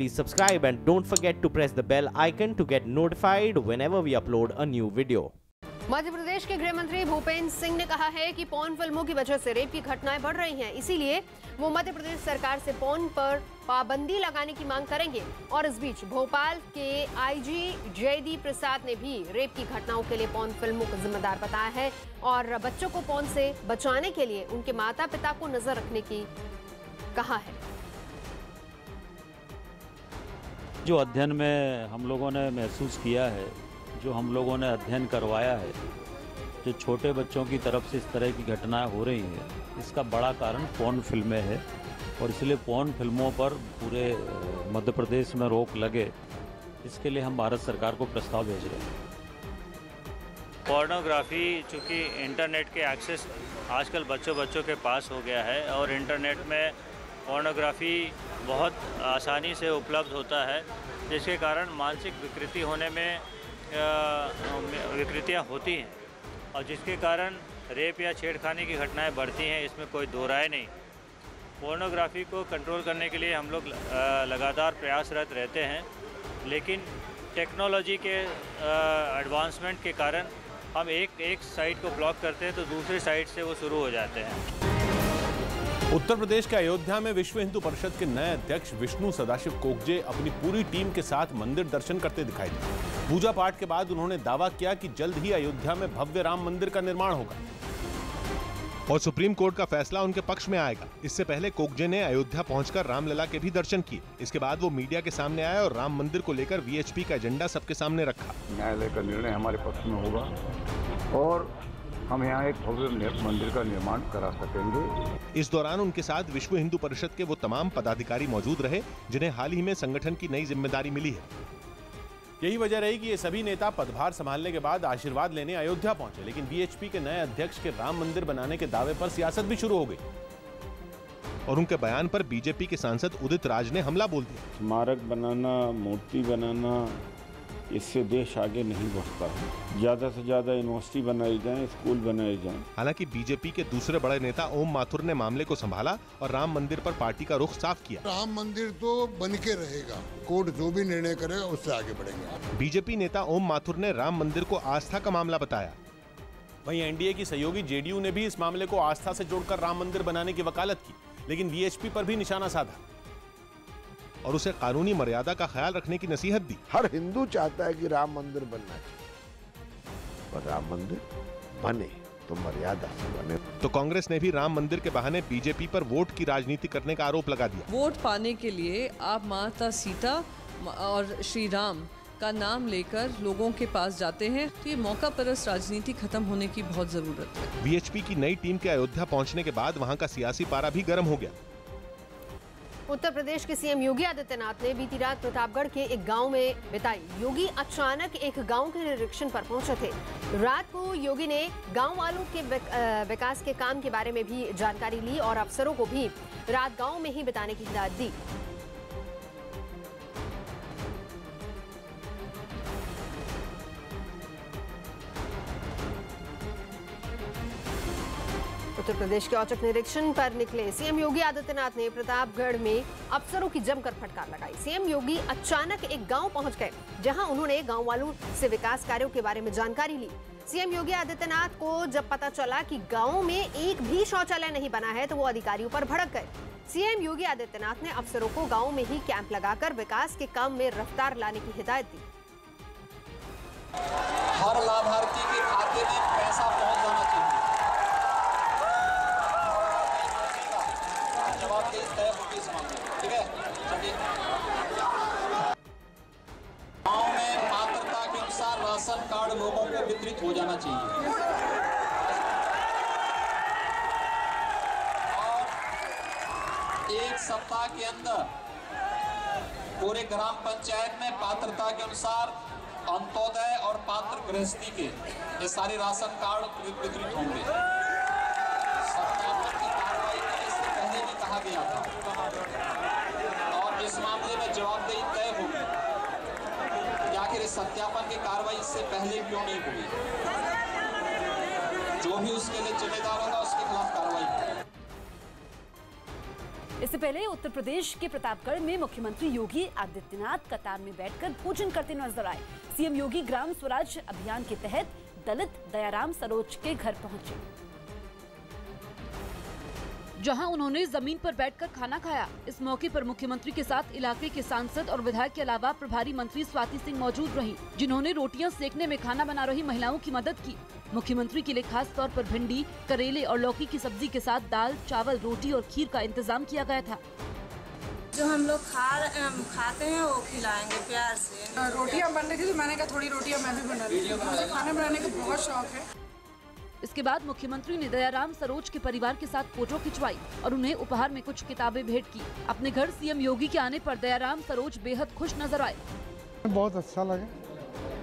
please subscribe and don't forget to press the bell icon to get notified whenever we upload a new video. Madhya Pradesh के गृह मंत्री भूपेंद्र सिंह ने कहा है कि पॉर्न फिल्मों की वजह से रेप की घटनाएं बढ़ रही हैं, इसीलिए वो मध्य प्रदेश सरकार से पॉर्न पर पाबंदी लगाने की मांग करेंगे। और इस बीच भोपाल के आईजी जयदीप प्रसाद ने भी रेप की घटनाओं के लिए पॉर्न फिल्मों को जिम्मेदार बताया है और बच्चों को पॉर्न से बचाने के लिए उनके माता पिता को नजर रखने की कहा है। जो अध्ययन में हम लोगों ने महसूस किया है, जो हम लोगों ने अध्ययन करवाया है, जो छोटे बच्चों की तरफ से इस तरह की घटनाएं हो रही हैं, इसका बड़ा कारण पॉर्न फिल्में हैं और इसलिए पॉर्न फिल्मों पर पूरे मध्य प्रदेश में रोक लगे, इसके लिए हम भारत सरकार को प्रस्ताव भेज रहे हैं। पोर्नोग्राफी चूँकि इंटरनेट के एक्सेस आजकल बच्चों के पास हो गया है और इंटरनेट में पोर्नोग्राफी बहुत आसानी से उपलब्ध होता है, जिसके कारण मानसिक विकृति होने में विकृतियाँ होती हैं और जिसके कारण रेप या छेड़खानी की घटनाएं बढ़ती हैं, इसमें कोई दो राय नहीं। पोर्नोग्राफी को कंट्रोल करने के लिए हम लोग लगातार प्रयासरत रहते हैं, लेकिन टेक्नोलॉजी के एडवांसमेंट के कारण हम एक साइट को ब्लॉक करते हैं तो दूसरी साइट से वो शुरू हो जाते हैं। उत्तर प्रदेश के अयोध्या में विश्व हिंदू परिषद के नए अध्यक्ष विष्णु सदाशिव कोकजे अपनी पूरी टीम के साथ मंदिर दर्शन करते दिखाई दिए। पूजा पाठ के बाद उन्होंने दावा किया कि जल्द ही अयोध्या में भव्य राम मंदिर का निर्माण होगा और सुप्रीम कोर्ट का फैसला उनके पक्ष में आएगा। इससे पहले कोकजे ने अयोध्या पहुंचकर रामलला के भी दर्शन किए। इसके बाद वो मीडिया के सामने आए और राम मंदिर को लेकर वीएचपी का एजेंडा सबके सामने रखा। न्यायालय का निर्णय हमारे पक्ष में होगा और हम यहाँ एक भव्य मंदिर का निर्माण करा सकेंगे। इस दौरान उनके साथ विश्व हिंदू परिषद के वो तमाम पदाधिकारी मौजूद रहे जिन्हें हाल ही में संगठन की नई जिम्मेदारी मिली है। यही वजह रही कि ये सभी नेता पदभार संभालने के बाद आशीर्वाद लेने अयोध्या पहुंचे, लेकिन वीएचपी के नए अध्यक्ष के राम मंदिर बनाने के दावे पर सियासत भी शुरू हो गई और उनके बयान पर बीजेपी के सांसद उदित राज ने हमला बोल दिया। स्मारक बनाना, मूर्ति बनाना, इससे देश आगे नहीं बढ़ता है। ज्यादा से ज्यादा यूनिवर्सिटी बनाई जाए, स्कूल बनाए जाएं। हालांकि बीजेपी के दूसरे बड़े नेता ओम माथुर ने मामले को संभाला और राम मंदिर पर पार्टी का रुख साफ किया। राम मंदिर तो बन के रहेगा, कोर्ट जो भी निर्णय करेगा उससे आगे बढ़ेंगे। बीजेपी नेता ओम माथुर ने राम मंदिर को आस्था का मामला बताया। वहीं एनडीए की सहयोगी जेडीयू ने भी इस मामले को आस्था से जोड़कर राम मंदिर बनाने की वकालत की, लेकिन वीएचपी पर भी निशाना साधा और उसे कानूनी मर्यादा का ख्याल रखने की नसीहत दी। हर हिंदू चाहता है कि राम मंदिर बनना चाहिए, पर राम मंदिर बने तो मर्यादा से बने। तो कांग्रेस ने भी राम मंदिर के बहाने बीजेपी पर वोट की राजनीति करने का आरोप लगा दिया। वोट पाने के लिए आप माता सीता और श्री राम का नाम लेकर लोगों के पास जाते हैं, तो ये मौका परस्त राजनीति खत्म होने की बहुत जरूरत है। वीएचपी की नई टीम के अयोध्या पहुंचने के बाद वहां का सियासी पारा भी गर्म हो गया। उत्तर प्रदेश के सीएम योगी आदित्यनाथ ने बीती रात प्रतापगढ़ के एक गांव में बिताई। योगी अचानक एक गांव के निरीक्षण पर पहुंचे थे। रात को योगी ने गांव वालों के विकास के काम के बारे में भी जानकारी ली और अफसरों को भी रात गांव में ही बिताने की हिदायत दी। उत्तर प्रदेश के औचक निरीक्षण पर निकले सीएम योगी आदित्यनाथ ने प्रतापगढ़ में अफसरों की जमकर फटकार लगाई। सीएम योगी अचानक एक गांव पहुंच गए, जहां उन्होंने गांव वालों से विकास कार्यों के बारे में जानकारी ली। सीएम योगी आदित्यनाथ को जब पता चला कि गांव में एक भी शौचालय नहीं बना है, तो वो अधिकारियों पर भड़क गए। सीएम योगी आदित्यनाथ ने अफसरों को गाँव में ही कैंप लगाकर विकास के काम में रफ्तार लाने की हिदायत दी। हर लाभार्थी के खाते में पैसा पहुंच जाना चाहिए। ठीक है, चलिए। गाँव में पात्रता के अनुसार राशन कार्ड लोगों को वितरित हो जाना चाहिए और एक सप्ताह के अंदर पूरे ग्राम पंचायत में पात्रता के अनुसार अंत्योदय और पात्र गृहस्थी के ये सारे राशन कार्ड वितरित होंगे। सत्यापन की कार्रवाई करने से पहले भी कहा गया था और इस मामले में जवाबदेही तय होगी कि आखिर इस सत्यापन की कार्रवाई इससे पहले क्यों नहीं हुई। जो भी उसके लिए जिम्मेदार होगा उसके खिलाफ कार्रवाई होगी। इससे पहले उत्तर प्रदेश के प्रतापगढ़ में मुख्यमंत्री योगी आदित्यनाथ कतार में बैठकर भोजन करते नजर आए। सीएम योगी ग्राम स्वराज अभियान के तहत दलित दयाराम सरोज के घर पहुंचे, जहां उन्होंने जमीन पर बैठकर खाना खाया। इस मौके पर मुख्यमंत्री के साथ इलाके के सांसद और विधायक के अलावा प्रभारी मंत्री स्वाति सिंह मौजूद रहीं, जिन्होंने रोटियां सेकने में खाना बना रही महिलाओं की मदद की। मुख्यमंत्री के लिए खास तौर पर भिंडी, करेले और लौकी की सब्जी के साथ दाल, चावल, रोटी और खीर का इंतजाम किया गया था। जो हम लोग खाते हैं वो खिलाएंगे प्यार से। रोटियां बन रही थी तो मैंने कहा थोड़ी रोटियां मैं भी बना रही हूँ। मुझे खाना बनाने का बहुत शौक है। इसके बाद मुख्यमंत्री ने दयाराम सरोज के परिवार के साथ फोटो खिंचवाई और उन्हें उपहार में कुछ किताबें भेंट की। अपने घर सीएम योगी के आने पर दयाराम सरोज बेहद खुश नजर आए। बहुत अच्छा लगा,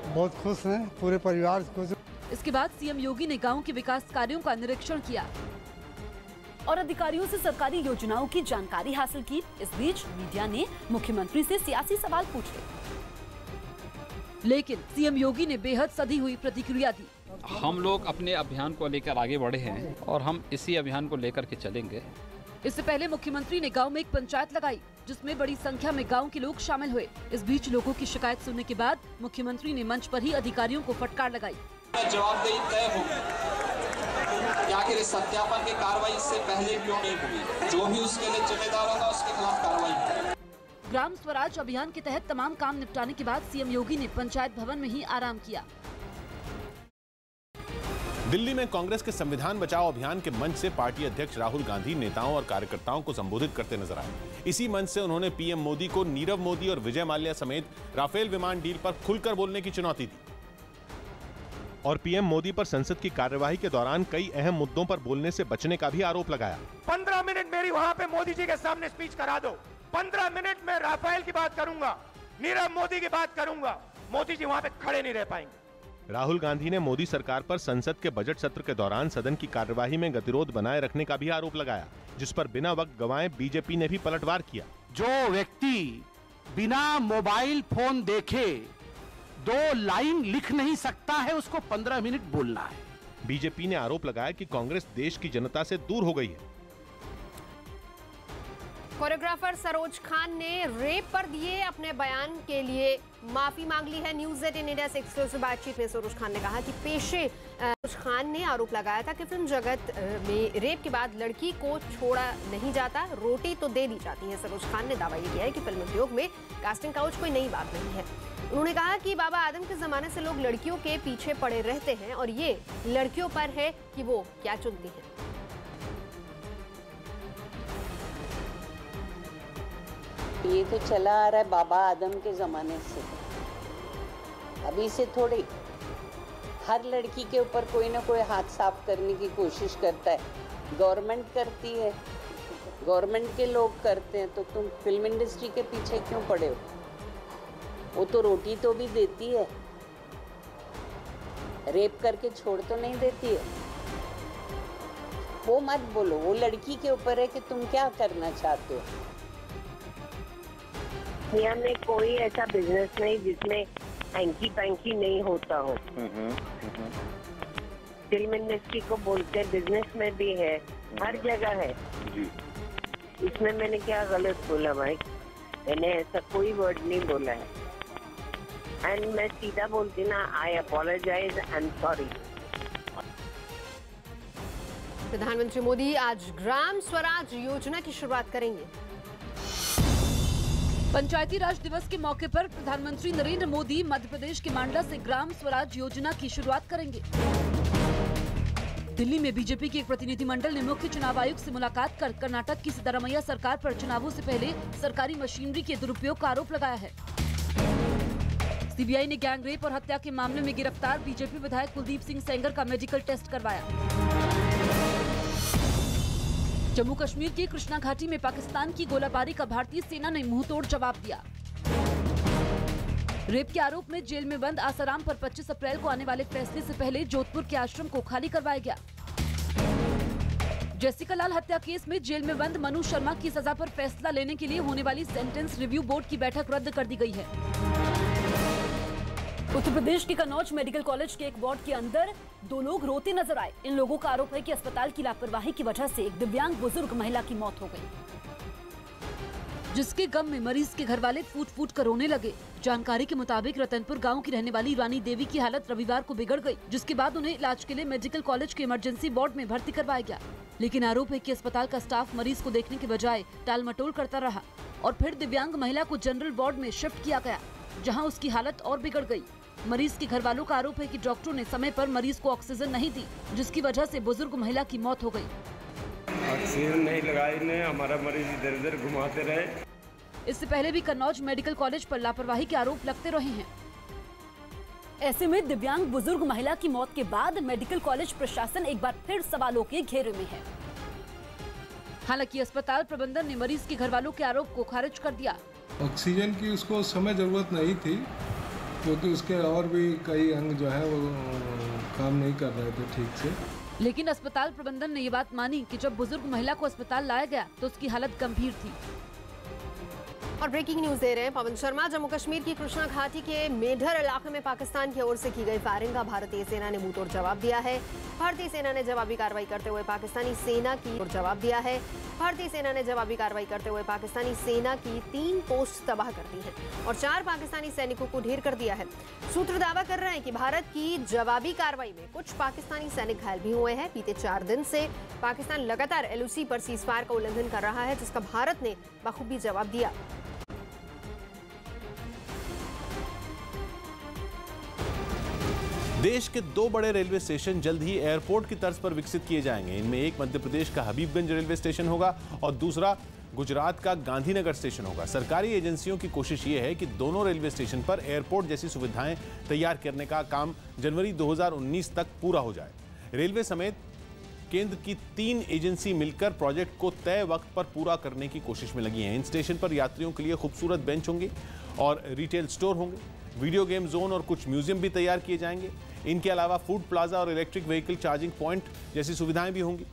बहुत खुश हैं, पूरे परिवार खुश। इसके बाद सीएम योगी ने गांव के विकास कार्यों का निरीक्षण किया और अधिकारियों से सरकारी योजनाओं की जानकारी हासिल की। इस बीच मीडिया ने मुख्यमंत्री से सियासी सवाल पूछे, लेकिन सीएम योगी ने बेहद सधी हुई प्रतिक्रिया दी। हम लोग अपने अभियान को लेकर आगे बढ़े हैं और हम इसी अभियान को लेकर के चलेंगे। इससे पहले मुख्यमंत्री ने गांव में एक पंचायत लगाई, जिसमें बड़ी संख्या में गांव के लोग शामिल हुए। इस बीच लोगों की शिकायत सुनने के बाद मुख्यमंत्री ने मंच पर ही अधिकारियों को फटकार लगाई। जवाबदेही तय होगी, आखिर इस सत्यापन की कार्रवाई इससे पहले क्यों नहीं हुई? जो भी उसके लिए जिम्मेदार होगा उसके खिलाफ कार्रवाई। ग्राम स्वराज अभियान के तहत तमाम काम निपटाने के बाद सीएम योगी ने पंचायत भवन में ही आराम किया। दिल्ली में कांग्रेस के संविधान बचाओ अभियान के मंच से पार्टी अध्यक्ष राहुल गांधी नेताओं और कार्यकर्ताओं को संबोधित करते नजर आए। इसी मंच से उन्होंने पीएम मोदी को नीरव मोदी और विजय माल्या समेत राफेल विमान डील पर खुलकर बोलने की चुनौती दी और पीएम मोदी पर संसद की कार्यवाही के दौरान कई अहम मुद्दों पर बोलने से बचने का भी आरोप लगाया। 15 मिनट मेरी वहां पे मोदी जी के सामने स्पीच करा दो, 15 मिनट में राफेल की बात करूंगा, नीरव मोदी की बात करूंगा, मोदी जी वहां पे खड़े नहीं रह पाएंगे। राहुल गांधी ने मोदी सरकार पर संसद के बजट सत्र के दौरान सदन की कार्यवाही में गतिरोध बनाए रखने का भी आरोप लगाया, जिस पर बिना वक्त गंवाए बीजेपी ने भी पलटवार किया। जो व्यक्ति बिना मोबाइल फोन देखे 2 लाइन लिख नहीं सकता है, उसको 15 मिनट बोलना है। बीजेपी ने आरोप लगाया कि कांग्रेस देश की जनता से दूर हो गई है। कोरियोग्राफर सरोज खान ने रेप पर दिए अपने बयान के लिए माफी मांग ली है। न्यूज 18 इंडिया से एक्सक्लूसिव बातचीत में सरोज खान ने कहा कि सरोज खान ने आरोप लगाया था कि फिल्म जगत में रेप के बाद लड़की को छोड़ा नहीं जाता, रोटी तो दे दी जाती है। सरोज खान ने दावा ये किया है कि फिल्म उद्योग में कास्टिंग काउच कोई नई बात नहीं है। उन्होंने कहा कि बाबा आदम के जमाने से लोग लड़कियों के पीछे पड़े रहते हैं और ये लड़कियों पर है कि वो क्या चुनती है। ये तो चला आ रहा है बाबा आदम के ज़माने से, अभी से थोड़ी। हर लड़की के ऊपर कोई ना कोई हाथ साफ करने की कोशिश करता है। गवर्नमेंट करती है, गवर्नमेंट के लोग करते हैं, तो तुम फिल्म इंडस्ट्री के पीछे क्यों पड़े हो? वो तो रोटी तो भी देती है, रेप करके छोड़ तो नहीं देती है। वो मत बोलो, वो लड़की के ऊपर है कि तुम क्या करना चाहते हो। दुनिया में कोई ऐसा बिजनेस नहीं जिसमें हैंकी पैंकी नहीं होता हो। फिल्म इंडस्ट्री को बोलते हैं, बिजनेस में भी है, हर जगह है। इसमें मैंने क्या गलत बोला भाई? मैंने ऐसा कोई वर्ड नहीं बोला है। एंड मैं सीधा बोलती ना, आई अपोलोजाइज, आई एम सॉरी। प्रधानमंत्री मोदी आज ग्राम स्वराज योजना की शुरुआत करेंगे। पंचायती राज दिवस के मौके पर प्रधानमंत्री नरेंद्र मोदी मध्य प्रदेश के मांडला से ग्राम स्वराज योजना की शुरुआत करेंगे। दिल्ली में बीजेपी के एक प्रतिनिधिमंडल ने मुख्य चुनाव आयुक्त से मुलाकात कर कर्नाटक की सिद्धरामैया सरकार पर चुनावों से पहले सरकारी मशीनरी के दुरुपयोग का आरोप लगाया है। सीबीआई ने गैंगरेप और हत्या के मामले में गिरफ्तार बीजेपी विधायक कुलदीप सिंह सेंगर का मेडिकल टेस्ट करवाया। जम्मू कश्मीर के कृष्णा घाटी में पाकिस्तान की गोलाबारी का भारतीय सेना ने मुंहतोड़ जवाब दिया। रेप के आरोप में जेल में बंद आसाराम पर 25 अप्रैल को आने वाले फैसले से पहले जोधपुर के आश्रम को खाली करवाया गया। जेसिका लाल हत्या केस में जेल में बंद मनु शर्मा की सजा पर फैसला लेने के लिए होने वाली सेंटेंस रिव्यू बोर्ड की बैठक रद्द कर दी गई है। उत्तर प्रदेश के कन्नौज मेडिकल कॉलेज के एक वार्ड के अंदर 2 लोग रोते नजर आए। इन लोगों का आरोप है कि अस्पताल की लापरवाही की वजह से एक दिव्यांग बुजुर्ग महिला की मौत हो गई। जिसके गम में मरीज के घर वाले फूट फूट कर रोने लगे। जानकारी के मुताबिक रतनपुर गांव की रहने वाली रानी देवी की हालत रविवार को बिगड़ गई, जिसके बाद उन्हें इलाज के लिए मेडिकल कॉलेज के इमरजेंसी वार्ड में भर्ती करवाया गया। लेकिन आरोप है कि अस्पताल का स्टाफ मरीज को देखने के बजाय टाल मटोल करता रहा और फिर दिव्यांग महिला को जनरल वार्ड में शिफ्ट किया गया, जहाँ उसकी हालत और बिगड़ गयी। मरीज के घर वालों का आरोप है कि डॉक्टरों ने समय पर मरीज को ऑक्सीजन नहीं दी, जिसकी वजह से बुजुर्ग महिला की मौत हो गई। ऑक्सीजन नहीं लगाई ने, हमारा मरीज इधर उधर घुमाते रहे। इससे पहले भी कन्नौज मेडिकल कॉलेज पर लापरवाही के आरोप लगते रहे हैं। ऐसे में दिव्यांग बुजुर्ग महिला की मौत के बाद मेडिकल कॉलेज प्रशासन एक बार फिर सवालों के घेरे में है। हालांकि अस्पताल प्रबंधन ने मरीज के घर वालों के आरोप को खारिज कर दिया। ऑक्सीजन की उसको समय जरूरत नहीं थी, क्योंकि उसके और भी कई अंग जो है वो काम नहीं कर रहे थे ठीक से। लेकिन अस्पताल प्रबंधन ने ये बात मानी कि जब बुजुर्ग महिला को अस्पताल लाया गया तो उसकी हालत गंभीर थी। और ब्रेकिंग न्यूज दे रहे हैं पवन शर्मा। जम्मू कश्मीर की कृष्णा घाटी के मेढर इलाके में पाकिस्तान की ओर से की गई फायरिंग का भारतीय सेना ने मुंहतोड़ जवाब दिया है। भारतीय सेना ने जवाबी कार्रवाई करते हुए पाकिस्तानी सेना की जवाब दिया है। भारतीय सेना ने जवाबी कार्रवाई करते हुए पाकिस्तानी सेना की 3 पोस्ट तबाह कर दी है और 4 पाकिस्तानी सैनिकों को ढेर कर दिया है। सूत्र दावा कर रहे हैं कि भारत की जवाबी कार्रवाई में कुछ पाकिस्तानी सैनिक घायल भी हुए हैं। बीते 4 दिन से पाकिस्तान लगातार LOC पर सीजफायर का उल्लंघन कर रहा है, जिसका भारत ने बखूबी जवाब दिया। देश के 2 बड़े रेलवे स्टेशन जल्द ही एयरपोर्ट की तर्ज पर विकसित किए जाएंगे। इनमें एक मध्य प्रदेश का हबीबगंज रेलवे स्टेशन होगा और दूसरा गुजरात का गांधीनगर स्टेशन होगा। सरकारी एजेंसियों की कोशिश ये है कि दोनों रेलवे स्टेशन पर एयरपोर्ट जैसी सुविधाएं तैयार करने का काम जनवरी 2019 तक पूरा हो जाए। रेलवे समेत केंद्र की 3 एजेंसी मिलकर प्रोजेक्ट को तय वक्त पर पूरा करने की कोशिश में लगी हैं। इन स्टेशन पर यात्रियों के लिए खूबसूरत बेंच होंगे और रिटेल स्टोर होंगे, वीडियो गेम जोन और कुछ म्यूजियम भी तैयार किए जाएंगे। इनके अलावा फूड प्लाजा और इलेक्ट्रिक व्हीकल चार्जिंग पॉइंट जैसी सुविधाएं भी होंगी।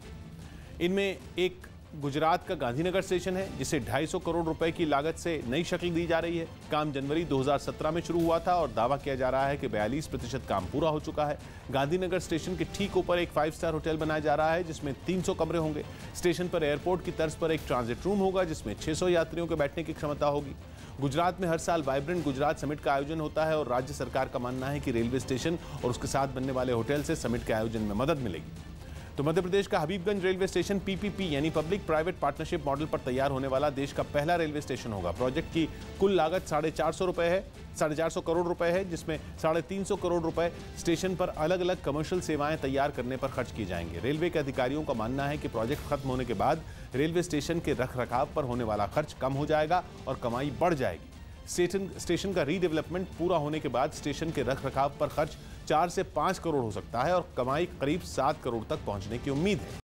इनमें एक गुजरात का गांधीनगर स्टेशन है, जिसे 250 करोड़ रुपए की लागत से नई शक्ल दी जा रही है। काम जनवरी 2017 में शुरू हुआ था और दावा किया जा रहा है कि 42% काम पूरा हो चुका है। गांधीनगर स्टेशन के ठीक ऊपर एक 5 स्टार होटल बनाया जा रहा है, जिसमें 300 कमरे होंगे। स्टेशन पर एयरपोर्ट की तर्ज पर एक ट्रांजिट रूम होगा, जिसमें 600 यात्रियों के बैठने की क्षमता होगी। गुजरात में हर साल वाइब्रेंट गुजरात समिट का आयोजन होता है और राज्य सरकार का मानना है कि रेलवे स्टेशन और उसके साथ बनने वाले होटल से समिट के आयोजन में मदद मिलेगी। तो मध्य प्रदेश का हबीबगंज रेलवे स्टेशन PPP यानी पब्लिक प्राइवेट पार्टनरशिप मॉडल पर तैयार होने वाला देश का पहला रेलवे स्टेशन होगा। प्रोजेक्ट की कुल लागत 450 करोड़ रुपए है, जिसमें 350 करोड़ रुपए स्टेशन पर अलग अलग कमर्शियल सेवाएं तैयार करने पर खर्च किए जाएंगे। रेलवे के अधिकारियों का मानना है कि प्रोजेक्ट खत्म होने के बाद रेलवे स्टेशन के रखरखाव पर होने वाला खर्च कम हो जाएगा और कमाई बढ़ जाएगी। स्टेशन का रीडेवलपमेंट पूरा होने के बाद स्टेशन के रखरखाव पर खर्च 4 से 5 करोड़ हो सकता है और कमाई करीब 7 करोड़ तक पहुंचने की उम्मीद है।